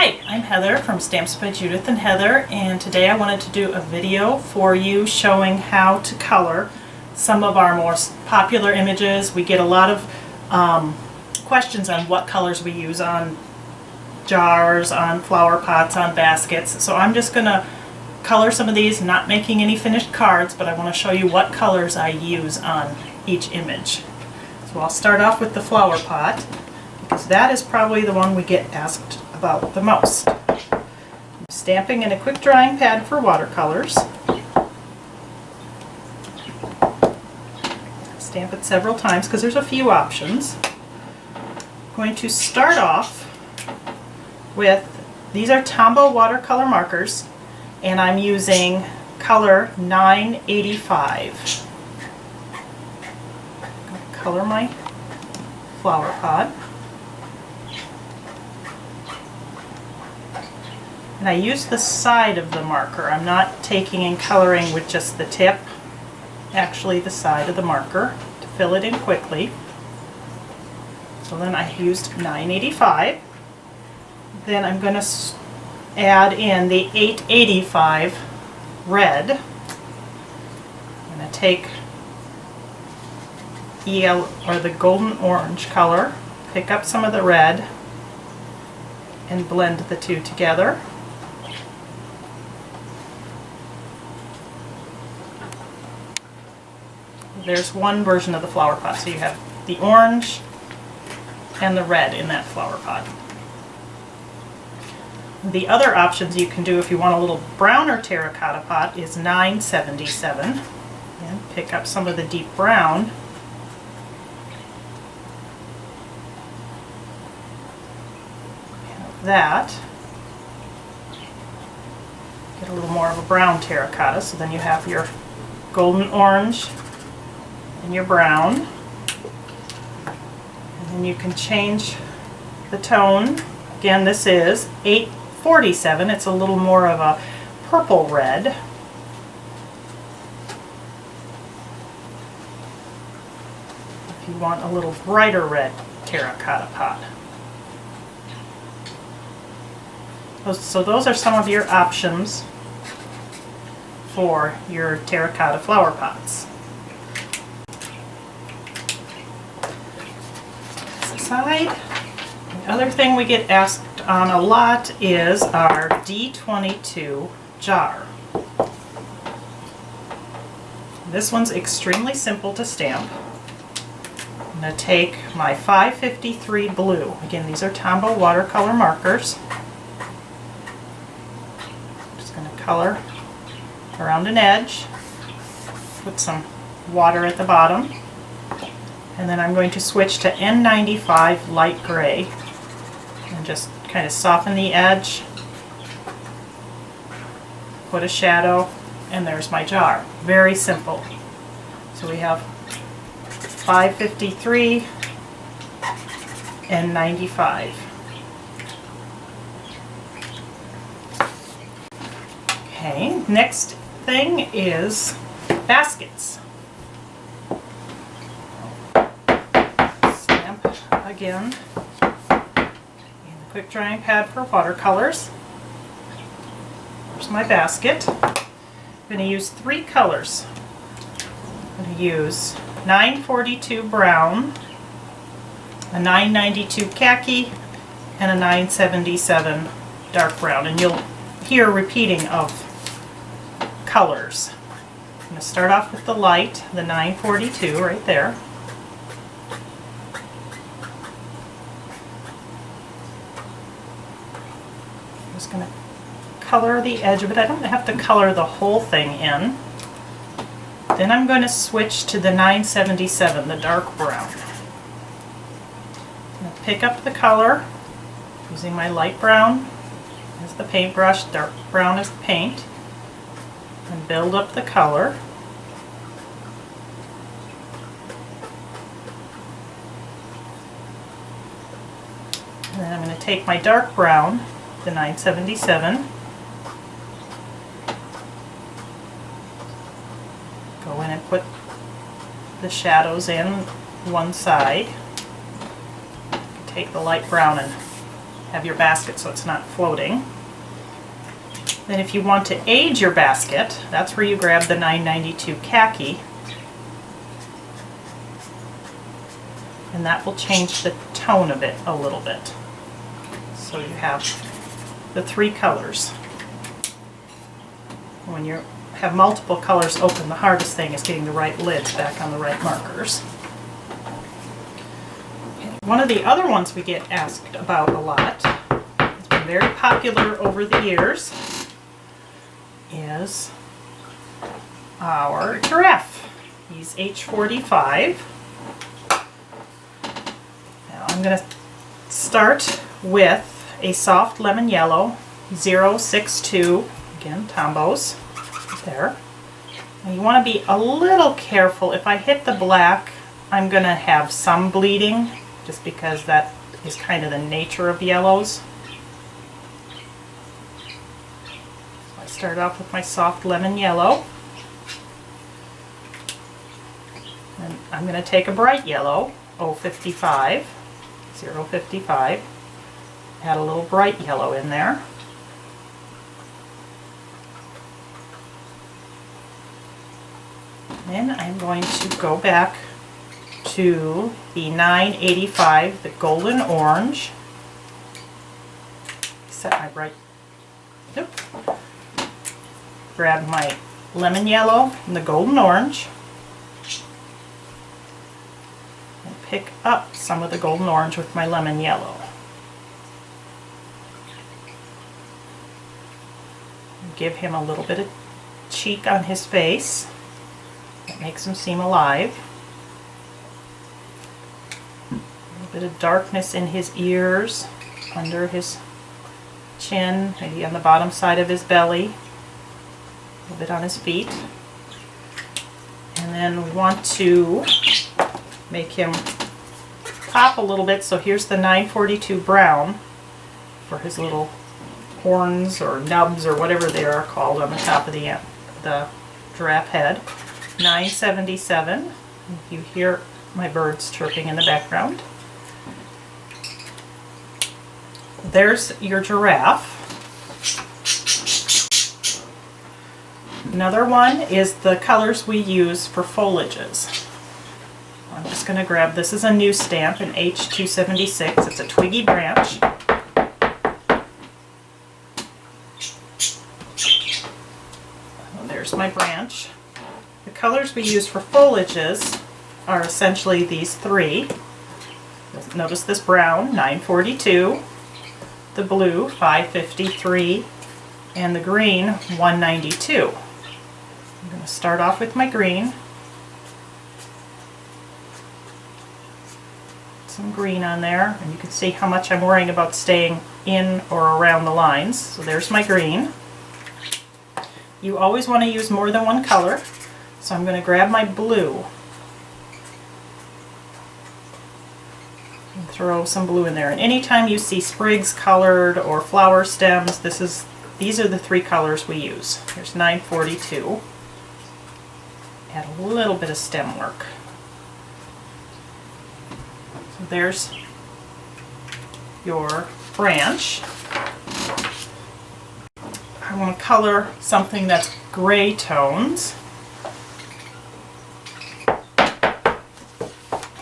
Hi, I'm Heather from Stamps by Judith and Heather, and today I wanted to do a video for you showing how to color some of our most popular images. We get a lot of questions on what colors we use on jars, on flower pots, on baskets. So I'm just going to color some of these, not making any finished cards, but I want to show you what colors I use on each image. So I'll start off with the flower pot, because that is probably the one we get asked about the most. I'm stamping in a quick drying pad for watercolors. Stamp it several times because there's a few options. I'm going to start off with, these are Tombow Watercolor Markers, and I'm using color 985. I'm going to color my flower pot. And I use the side of the marker. I'm not taking and coloring with just the tip, actually the side of the marker, to fill it in quickly. So then I used 985. Then I'm going to add in the 885 red. I'm going to take yellow, or the golden orange color, pick up some of the red, and blend the two together. There's one version of the flower pot, so you have the orange and the red in that flower pot. The other options you can do if you want a little browner terracotta pot is 977. And pick up some of the deep brown. And that. Get a little more of a brown terracotta, so then you have your golden orange and your brown. And then you can change the tone. Again, this is 847. It's a little more of a purple red. If you want a little brighter red terracotta pot. So those are some of your options for your terracotta flower pots. Aside. The other thing we get asked on a lot is our D22 jar. This one's extremely simple to stamp. I'm going to take my 553 blue. Again, these are Tombow Watercolor Markers. I'm just going to color around an edge, put some water at the bottom, and then I'm going to switch to N95 light gray and just kind of soften the edge, put a shadow, and there's my jar. Very simple. So we have 553 and 95. Okay, next thing is baskets. Stamp again in the quick drying pad for watercolors. Here's my basket. I'm going to use three colors. I'm going to use 942 brown, a 992 khaki, and a 977 dark brown. And you'll hear repeating of colors. I'm going to start off with the light, the 942 right there. I'm just going to color the edge of it. I don't have to color the whole thing in. Then I'm going to switch to the 977, the dark brown. I'm going to pick up the color using my light brown as the paintbrush, dark brown as the paint, and build up the color. And then I'm going to take my dark brown, the 977, go in and put the shadows in one side. Take the light brown and have your basket so it's not floating. Then if you want to age your basket, that's where you grab the 992 khaki. And that will change the tone of it a little bit. So you have the 3 colors. When you have multiple colors open, the hardest thing is getting the right lids back on the right markers. One of the other ones we get asked about a lot, it's been very popular over the years, is our Giraffe. He's H45. Now I'm going to start with a soft lemon yellow, 062, again, Tombow's, right there. And you want to be a little careful. If I hit the black, I'm going to have some bleeding, just because that is kind of the nature of yellows. So I start off with my soft lemon yellow. And I'm going to take a bright yellow, 055, add a little bright yellow in there. Then I'm going to go back to the 985, the golden orange. Set my bright, grab my lemon yellow and the golden orange, and pick up some of the golden orange with my lemon yellow. Give him a little bit of cheek on his face. That makes him seem alive. A little bit of darkness in his ears, under his chin, maybe on the bottom side of his belly, a little bit on his feet. And then we want to make him pop a little bit, so here's the 942 brown for his little horns or nubs or whatever they are called on the top of the giraffe head. 977. You hear my birds chirping in the background. There's your giraffe. Another one is the colors we use for foliages. I'm just going to grab, this is a new stamp, an H276. It's a twiggy branch. There's my branch. The colors we use for foliages are essentially these 3. Notice this brown, 942, the blue, 553, and the green, 192. I'm going to start off with my green. Some green on there, and you can see how much I'm worrying about staying in or around the lines. So there's my green. You always want to use more than one color, so I'm going to grab my blue and throw some blue in there. And anytime you see sprigs colored or flower stems, these are the 3 colors we use. Here's 942. Add a little bit of stem work. So there's your branch. I want to color something that's gray tones.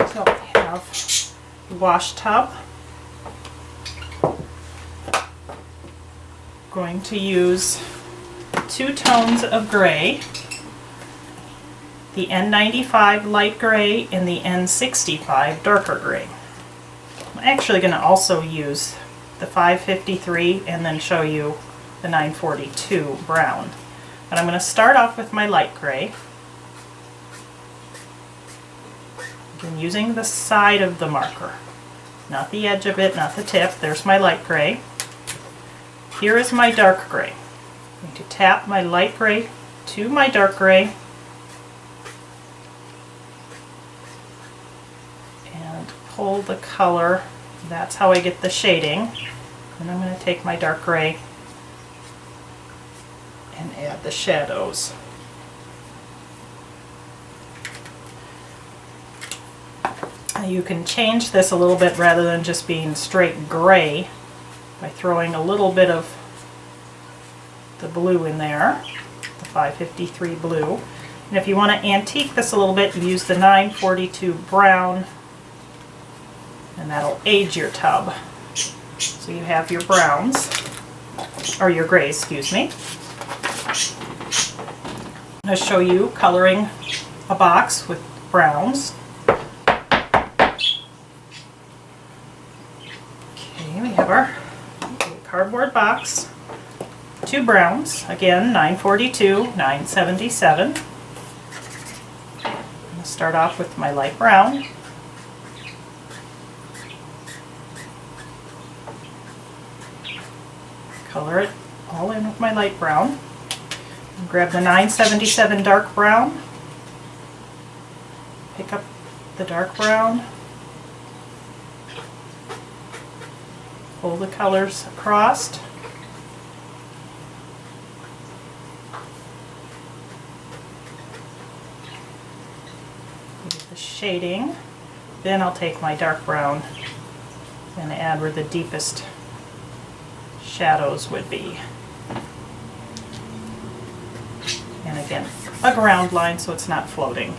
So I have the wash tub. Going to use 2 tones of gray, the N95 light gray and the N65 darker gray. I'm actually going to also use the 553 and then show you the 942 brown. But I'm going to start off with my light gray. Again, using the side of the marker, not the edge of it, not the tip. There's my light gray. Here is my dark gray. I'm going to tap my light gray to my dark gray and pull the color. That's how I get the shading. And I'm going to take my dark gray and add the shadows. You can change this a little bit rather than just being straight gray. by throwing a little bit of the blue in there, the 553 blue. And if you want to antique this a little bit, you use the 942 brown, and that'll age your tub. So you have your browns, or your grays, excuse me. I'm going to show you coloring a box with browns. Okay, we have our cardboard box, 2 browns, again 942, 977. I'm going to start off with my light brown. Color it all in with my light brown. And grab the 977 dark brown. Pick up the dark brown. Pull the colors across. Get the shading. Then I'll take my dark brown and add where the deepest shadows would be. And again, a ground line so it's not floating.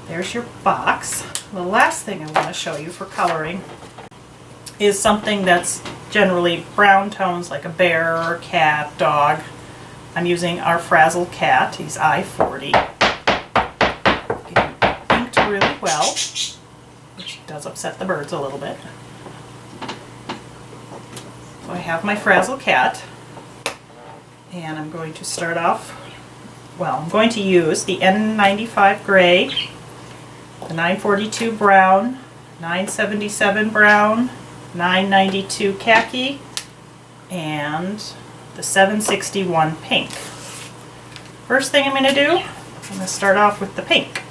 There's your box. The last thing I want to show you for coloring is something that's generally brown tones, like a bear or a cat, dog. I'm using our frazzled cat. He's I-40. Getting inked really well, which does upset the birds a little bit. So I have my frazzled cat, and I'm going to start off, well, I'm going to use the N95 gray, the 942 brown, 977 brown, 992 khaki, and the 761 pink. First thing I'm going to do, I'm going to start off with the pink,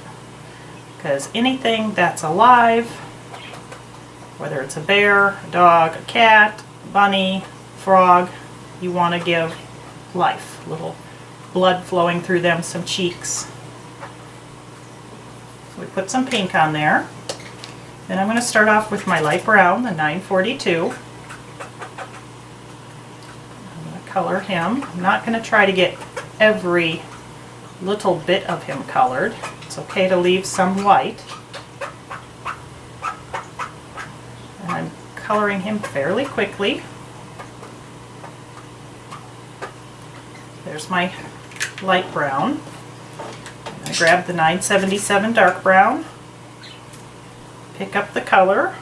because anything that's alive, whether it's a bear, a dog, a cat, a bunny, frog, you want to give life, little blood flowing through them, some cheeks. So we put some pink on there. Then I'm going to start off with my light brown, the 942. I'm going to color him. I'm not going to try to get every little bit of him colored. It's okay to leave some white. And I'm coloring him fairly quickly. There's my light brown. I grab the 977 dark brown. Pick up the color,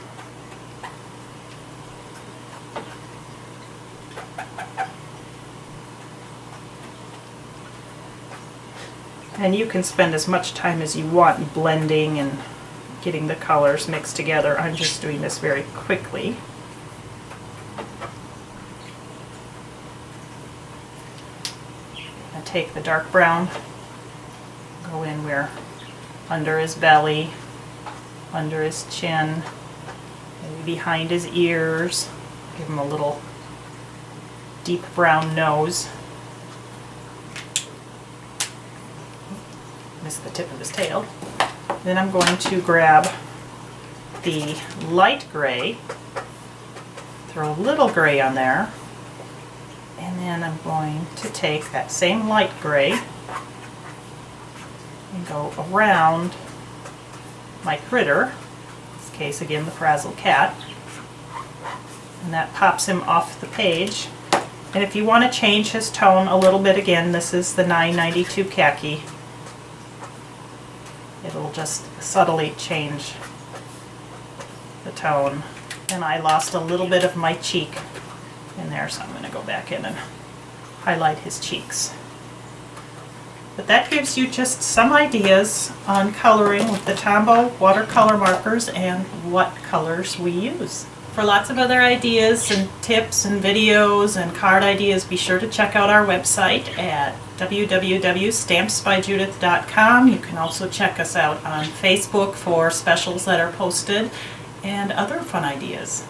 and you can spend as much time as you want blending and getting the colors mixed together. I'm just doing this very quickly. I take the dark brown, go in where under his belly, under his chin, maybe behind his ears. Give him a little deep brown nose. Missed the tip of his tail. Then I'm going to grab the light gray, throw a little gray on there, and then I'm going to take that same light gray and go around my critter, in this case again the frazzled cat, and that pops him off the page. And if you want to change his tone a little bit, again, this is the 992 khaki, it'll just subtly change the tone. And I lost a little bit of my cheek in there, so I'm going to go back in and highlight his cheeks. But that gives you just some ideas on coloring with the Tombow Watercolor Markers and what colors we use. For lots of other ideas and tips and videos and card ideas, be sure to check out our website at www.stampsbyjudith.com. You can also check us out on Facebook for specials that are posted and other fun ideas.